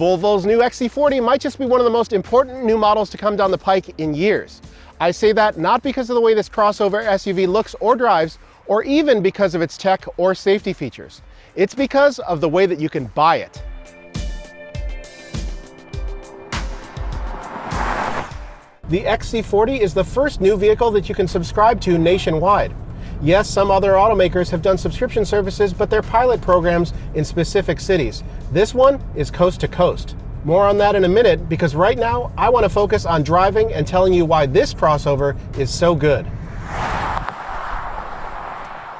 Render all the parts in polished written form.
Volvo's new XC40 might just be one of the most important new models to come down the pike in years. I say that not because of the way this crossover SUV looks or drives, or even because of its tech or safety features. It's because of the way that you can buy it. The XC40 is the first new vehicle that you can subscribe to nationwide. Yes, some other automakers have done subscription services, but they're pilot programs in specific cities. This one is coast to coast. More on that in a minute, because right now I want to focus on driving and telling you why this crossover is so good.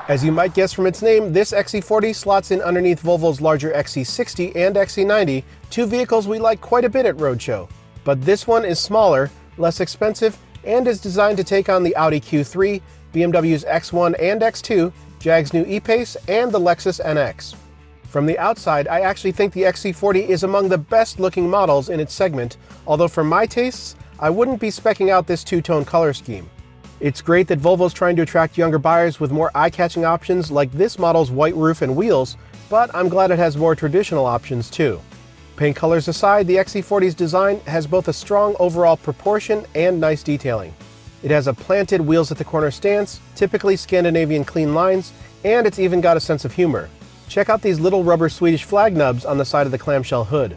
As you might guess from its name, this XC40 slots in underneath Volvo's larger XC60 and XC90, two vehicles we like quite a bit at Roadshow. But this one is smaller, less expensive, and is designed to take on the Audi Q3, BMW's X1 and X2, Jag's new E-Pace, and the Lexus NX. From the outside, I actually think the XC40 is among the best looking models in its segment, although for my tastes, I wouldn't be specking out this two-tone color scheme. It's great that Volvo's trying to attract younger buyers with more eye-catching options like this model's white roof and wheels, but I'm glad it has more traditional options too. Paint colors aside, the XC40's design has both a strong overall proportion and nice detailing. It has a planted wheels at the corner stance, typically Scandinavian clean lines, and it's even got a sense of humor. Check out these little rubber Swedish flag nubs on the side of the clamshell hood.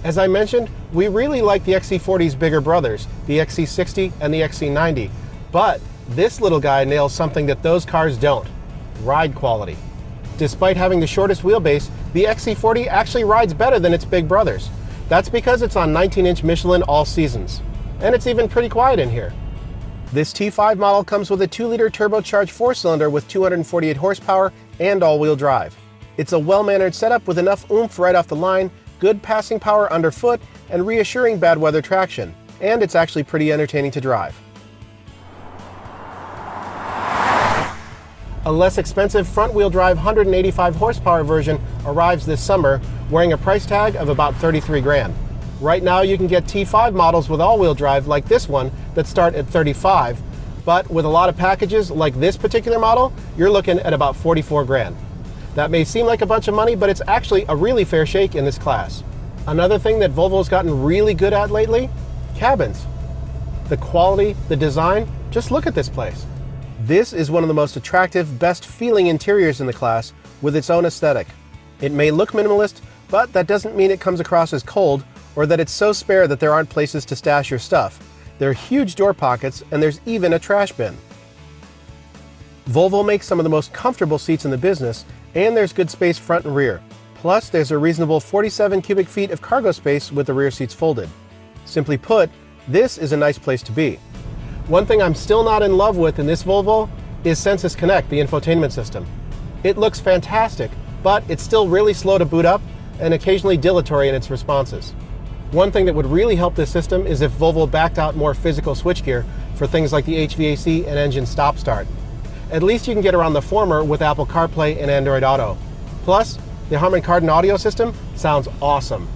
As I mentioned, we really like the XC40's bigger brothers, the XC60 and the XC90, but this little guy nails something that those cars don't: ride quality. Despite having the shortest wheelbase, the XC40 actually rides better than its big brothers. That's because it's on 19-inch Michelin all seasons. And it's even pretty quiet in here. This T5 model comes with a 2-liter turbocharged 4-cylinder with 248 horsepower and all-wheel drive. It's a well-mannered setup with enough oomph right off the line, good passing power underfoot, and reassuring bad weather traction. And it's actually pretty entertaining to drive. A less expensive front-wheel drive 185 horsepower version arrives this summer, wearing a price tag of about 33 grand. Right now you can get T5 models with all-wheel drive like this one that start at 35, but with a lot of packages like this particular model, you're looking at about 44 grand. That may seem like a bunch of money, but it's actually a really fair shake in this class. Another thing that Volvo's gotten really good at lately: cabins. The quality, the design, just look at this place. This is one of the most attractive, best feeling interiors in the class with its own aesthetic. It may look minimalist, but that doesn't mean it comes across as cold or that it's so spare that there aren't places to stash your stuff. There are huge door pockets, and there's even a trash bin. Volvo makes some of the most comfortable seats in the business, and there's good space front and rear. Plus, there's a reasonable 47 cubic feet of cargo space with the rear seats folded. Simply put, this is a nice place to be. One thing I'm still not in love with in this Volvo is Sensus Connect, the infotainment system. It looks fantastic, but it's still really slow to boot up and occasionally dilatory in its responses. One thing that would really help this system is if Volvo backed out more physical switchgear for things like the HVAC and engine stop-start. At least you can get around the former with Apple CarPlay and Android Auto. Plus, the Harman Kardon audio system sounds awesome.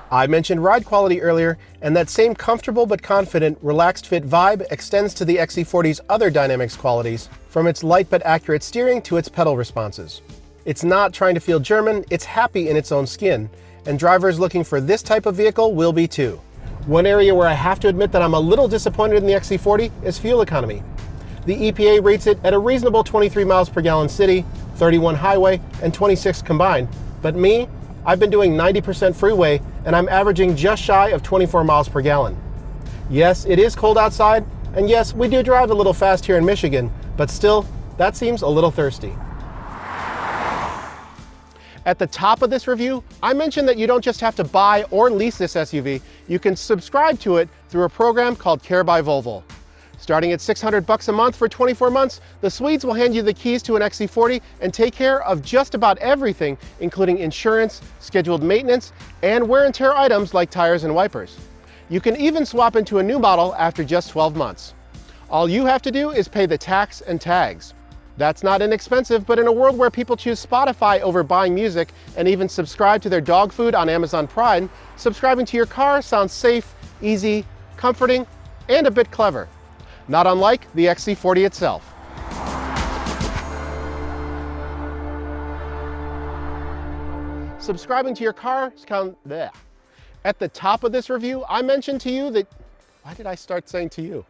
I mentioned ride quality earlier, and that same comfortable but confident, relaxed fit vibe extends to the XC40's other dynamics qualities, from its light but accurate steering to its pedal responses. It's not trying to feel German, it's happy in its own skin, and drivers looking for this type of vehicle will be too. One area where I have to admit that I'm a little disappointed in the XC40 is fuel economy. The EPA rates it at a reasonable 23 miles per gallon city, 31 highway, and 26 combined. But me, I've been doing 90% freeway, and I'm averaging just shy of 24 miles per gallon. Yes, it is cold outside, and yes, we do drive a little fast here in Michigan, but still, that seems a little thirsty. At the top of this review, I mentioned that you don't just have to buy or lease this SUV, you can subscribe to it through a program called Care by Volvo. Starting at $600 a month for 24 months, the Swedes will hand you the keys to an XC40 and take care of just about everything, including insurance, scheduled maintenance, and wear and tear items like tires and wipers. You can even swap into a new model after just 12 months. All you have to do is pay the tax and tags. That's not inexpensive, but in a world where people choose Spotify over buying music and even subscribe to their dog food on Amazon Prime, subscribing to your car sounds safe, easy, comforting, and a bit clever. Not unlike the XC40 itself. subscribing to your car count there. At the top of this review, I mentioned to you that, why did I start saying to you?